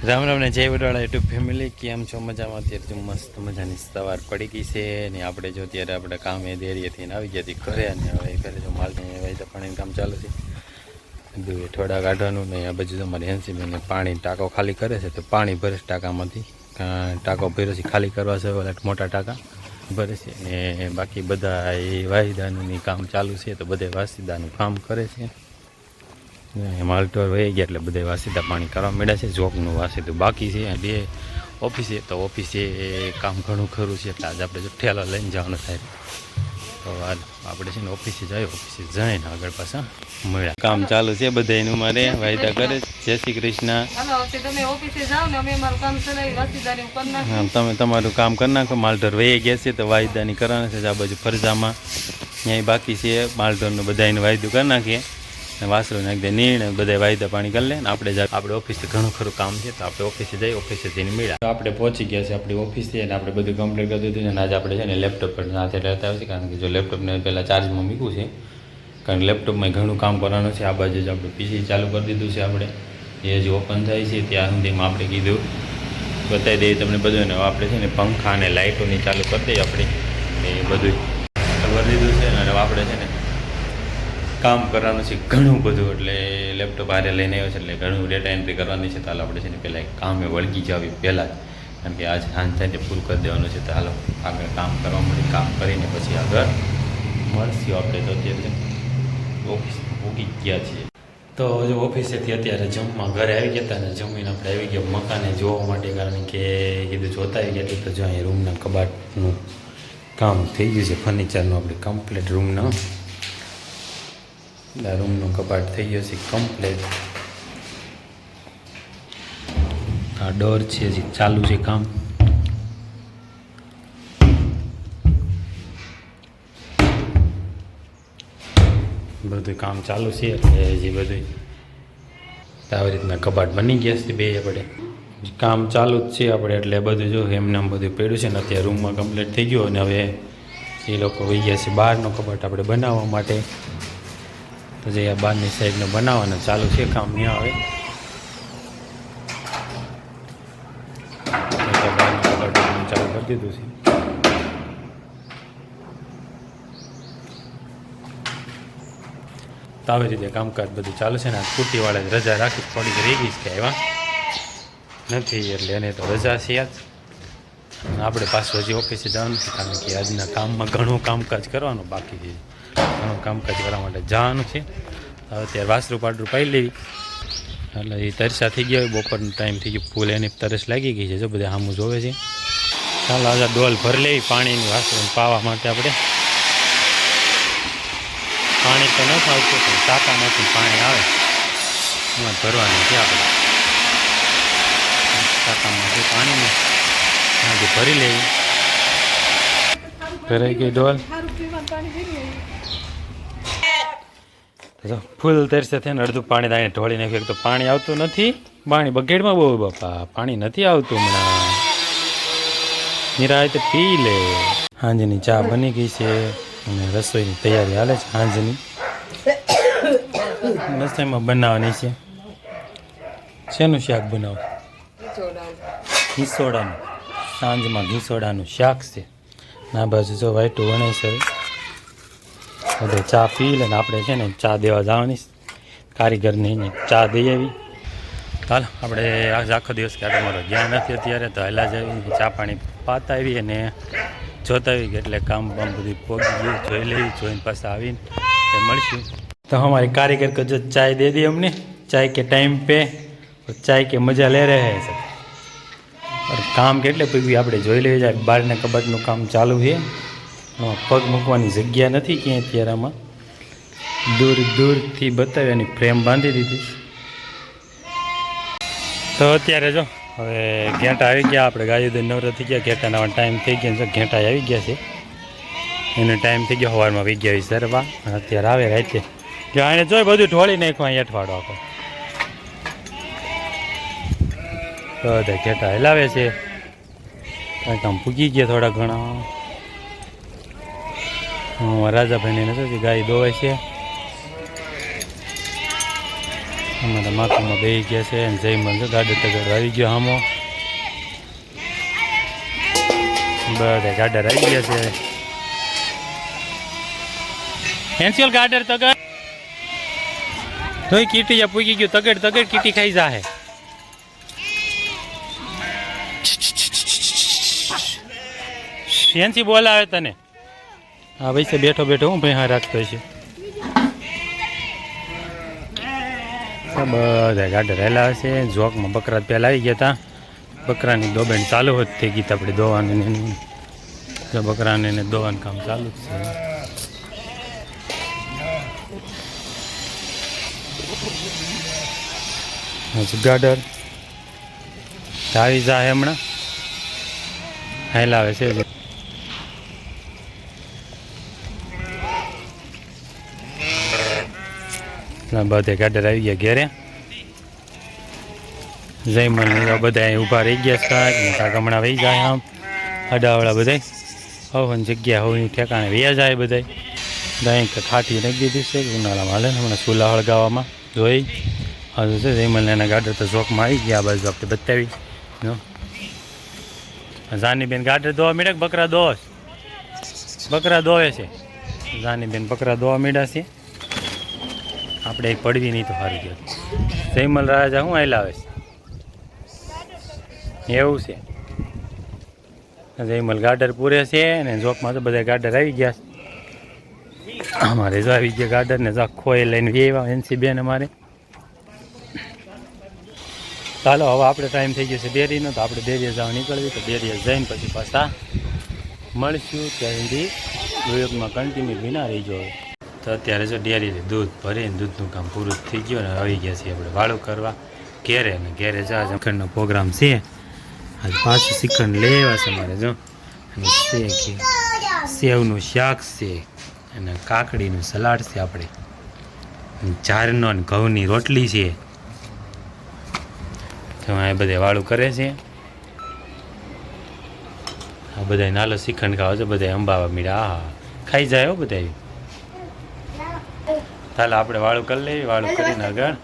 રામ રામ ને જય Vadwala YouTube family, કેમ છો? મજામાં? અત્યારે જો મસ્ત મજાની સવાર પડી ગઈ છે ને આપણે જો ત્યારે આપણે કામે દેરીએથી આવી ગયા હતી ઘરે, અને હવે ઘરે જો માલને વાયદા પાણીનું કામ ચાલે છે, બધું થોડા કાઢવાનું ને આ બાજુ તમારી હેન્સીબેન પાણી ટાંકો ખાલી કરે છે, તો પાણી ભરે છે ટાંકામાંથી, ટાંકો ભર્યો છે ખાલી કરવા છે, ઓલા મોટા ટાંકા ભરે છે, ને બાકી બધા એ વાયદાનું કામ ચાલુ છે, તો બધા વાસીદાનું કામ કરે છે. માલટોર વહી ગયા એટલે બધા વાસીદા પાણી કરવા માંડ્યા છે. જોબનું વાસીદું બાકી છે, બે ઓફિસે, તો ઓફિસે કામ ઘણું ખરું છે, એટલે આજે આપણે જો ઠેલો લઈને જવાનું થાય, તો આપણે છે ને ઓફિસે જઈને આગળ પાછા મળ્યા. કામ ચાલુ છે બધા એનું, મારે વાયદા કરે. જય શ્રી કૃષ્ણ. તમે તમારું કામ કરી નાખો. માલઢોર વહી ગયા છે તો વાયદાની કરવાના છે. આ બાજુ ફરજામાં ત્યાં બાકી છે માલઢોરનું, બધા એનું વાયદું કરી નાખીએ, વાસરો નાખી દે નીણ, બધા વાયદા પાણી કરી લે ને આપણે ઓફિસે ઘણું ખરું કામ છે, તો આપણે ઓફિસે જઈ ઓફિસે જઈને મળ્યા. તો આપણે પહોંચી ગયા છે આપણી ઓફિસે, અને આપણે બધું કમ્પ્લીટ કરી દીધું છે. અને આજે આપણે છે ને લેપટોપ પર સાથે લેતા આવશે, કારણ કે જો લેપટોપને પહેલાં ચાર્જમાં મૂક્યું છે, કારણ કે લેપટોપમાં ઘણું કામ કરવાનું છે. આ બાજુ જ આપણે પીસી ચાલુ કરી દીધું છે, આપણે એ હજી ઓપન થાય છે ત્યાં સુધીમાં આપણે કીધું બતાવી દઈએ તમને બધું. ને આપણે છે ને પંખા અને લાઇટોની ચાલુ કરી દઈએ આપણે, એ બધું કરી દીધું છે. અને આપણે છે ને કામ કરવાનું છે ઘણું બધું, એટલે લેપટોપ હારે લઈને આવ્યો છે, એટલે ઘણું ડેટા એન્ટ્રી કરવાની છે. તો હાલ આપણે છે ને પહેલાં કામે વળગી જાવી પહેલાં જ, કારણ કે આજે સાંજ થાય પૂરું કરી દેવાનું છે. તો હાલો આગળ કામ કરવા માટે, કામ કરીને પછી આગળ મળશું આપણે. તો અત્યારે ઓફિસ ઉગી ગયા છીએ, તો જો ઓફિસેથી અત્યારે જમવા ઘરે આવી ગયા હતા, અને જમીને આપણે આવી ગયા મકાને જોવા માટે, કારણ કે કીધું જોતા આવી ગયા. તો જો અહીં રૂમના કબાટનું કામ થઈ ગયું છે, ફર્નિચરનું આપણે કમ્પ્લીટ રૂમનું કબાટ થઈ ગયો છે કમ્પ્લીટ. આ ડોર છે જે ચાલુ છે કામ, બધું કામ ચાલુ છે, એટલે જે બધું આવી રીતના કબાટ બની ગયા છે બે આપણે કામ ચાલુ જ છે આપણે, એટલે બધું જો એમને આમ બધું પડ્યું છે ને અત્યારે રૂમમાં કમ્પ્લીટ થઈ ગયો. અને હવે એ લોકો વહી ગયા છે બહારનો કબાટ આપણે બનાવવા માટે, તો જે આ બહારની સાઈડનો બનાવવાનું ચાલુ છે કામ. ત્યાં આવે બહારનું કબાટ ચાલુ કરી દીધું છે. તો આવી રીતે કામકાજ બધું ચાલુ છે ને. આ સ્કૂટીવાળા રજા રાખી થોડીક રહી ગઈ છે, આવ્યા નથી, એટલે એને તો રજા છે આજ. આપણે પાછું હજી ઓફિસે જવાનું છે, કારણ કે આજના કામમાં ઘણું કામકાજ કરવાનું બાકી છે, ઘણું કામકાજ કરવા માટે જવાનું છે. અત્યારે વાસરું પાડરું પાઈ લેવી, એટલે એ તરસા થઈ ગયા હોય, બપોરનો ટાઈમ થઈ ગયો, ફૂલ એની તરસ લાગી ગઈ છે, જો બધા સામું જોવે છે. ચાલો આજે ડોલ ભરી લેવી પાણીની, વાસરું પાવા માટે. આપણે પાણી તો નથી આવતું, પણ ટાંકામાંથી પાણી આવે એમાં ભરવાનું છે. આપણે ટાંકામાંથી પાણીને આજે ભરી લેવી. ભરાઈ ગઈ ડોલ, ફૂલ તરસે થઈને અડધું પાણી દાઈને ઢોળી નાખ્યું. તો પાણી આવતું નથી, પાણી બકેટમાં બહુ બાપા પાણી નથી આવતું હમણાં. નિરાયતે પી લે. સાંજની ચા બની ગઈ છે, અને રસોઈની તૈયારી હાલે છે. સાંજની રસોઈમાં બનાવવાની છે, શેનું શાક બનાવો? ઘીસોડાનું. સાંજમાં ઘીસોડાનું શાક છે. ના બાજુ જો વાઈટું વણે છે. બધે ચા પી લે ને આપણે છે ને ચા દેવા જવાની, કારીગરને ચા દઈ આવી. હાલ આપણે આખો દિવસ કે તમારો જ્ઞાન નથી અત્યારે, તો હેલા જ આવી ચા પાણી પાતા આવી અને જોતા આવી, એટલે કામ બામ બધું પહોંચી ગયું, જોઈ લેવી, જોઈને પાછા આવીને એ મળશું. તો हमारे कारीगर को जो चाय दे दी हमने, चाय के टाइम पे और चाय के मजा ले रहे हैं सब. और કામ કેટલે પીવી આપણે જોઈ લેવી જાય. બહારના કબાટનું કામ ચાલુ છે, પગ મૂકવાની જગ્યા નથી ક્યાંય. અત્યારે આમાં દૂરથી બતાવી એની ફ્રેમ બાંધી દીધી. તો અત્યારે જો હવે ઘેંટા આવી ગયા, આપણે ગાયો નવરા થઈ ગયા, ઘેંટાના ટાઈમ થઈ ગયા છે. ઘેંટા આવી ગયા છે, એનો ટાઈમ થઈ ગયો, સવારમાં વી ગયા સરવા. અત્યારે આવે રાતે જો આને જોઈ બધું ઢોળી નાખ્યું અહીં અઠવાડો આખો. બધા ઘેંટા હલાવે છે, કાંઈક આમ પૂગી ગયા થોડા ઘણા. રાજાભાઈને નથી ગાય દોવાય છે. અમારા માથામાં બેસી ગયા છે અને જયમલ જો ગાડર તગડ આવી ગયો હામો. બધા ગાડર આવી ગયા છે. હેન્સિયલ ગાડર તગડ તોય કીટી પૂગી ગયું. તગડ કીટી ખાઈ જાહે. હેન્સી બોલાવે તને. હા ભાઈ બેઠો હું ભાઈ હા રાખતો છે. બધા ગાડર હેલા છે. જોકમાં બકરા પહેલાં આવી ગયા હતા. બકરાની દોબેણ ચાલુ જ થઈ ગઈ આપણે દોવાની. બકરાને દોવાનું કામ ચાલુ જ છે. ગાડર આવી જાય હમણાં હેલાવે છે. બધે ગાડર આવી ગયા ઘેરે. જયમલ બધા અહીં ઊભા રહી ગયા છે. કાંક હમણાં વહી જાય આમ અડાવાળા બધા હવન જગ્યા હોય ઠેકાણે વૈયા જાય બધા. દહીં ખાટી નાખી દીધી છે ઉનાળામાં હાલે હમણાં ચૂલા હળગાવવામાં જોઈ. હજુ છે જયમલને એના ગાડર તો ચોકમાં આવી ગયા. આ બાજુ આપણે બતાવી જાનીબેન ગાડર દોવા મીડે બકરા દોવા દોવે છે. જાનીબેન બકરા દોવા મીડા છે. આપણે એક પડવી નહીં તો સારું કહેવાય. જયમલ રાજા શું આવેલા આવે છે એવું છે. જયમલ ગાડર પૂરે છે ને જોકમાં તો બધા ગાડર આવી ગયા છે. અમારે જો આવી ગયા ગાડર ને ખોએ લઈને વેવા એનસી બેન અમારે. ચાલો હવે આપણે ટાઈમ થઈ ગયો છે ડેરીનો તો આપણે ડેરીએ જવા નીકળવી. તો ડેરીએ જઈને પછી પાછા મળશું. ત્યાં સુધી વિડીયોમાં કન્ટિન્યુ વિના રહી જાય. તો અત્યારે જો ડેરીથી દૂધ ભરીને દૂધનું કામ પૂરું થઈ ગયું ને આવી ગયા છીએ આપણે વાળું કરવા ઘેરે. ને ઘેરે જા શ્રીખંડનો પ્રોગ્રામ છે. આજ પાછું શ્રીખંડ લેવા છે મારે જો. અને સેવનું શાક છે અને કાકડીનું સલાડ છે. આપણે ચારનો અને ઘઉંની રોટલી છે. તો આ બધે વાળું કરે છે. આ બધા નાલો શ્રીખંડ ખાવા છે. બધા અંબાવા મીડા હા ખાઈ જાય હો બધા. ચાલો આપણે વાળું કરી લઈએ. વાળું કરીને આગળ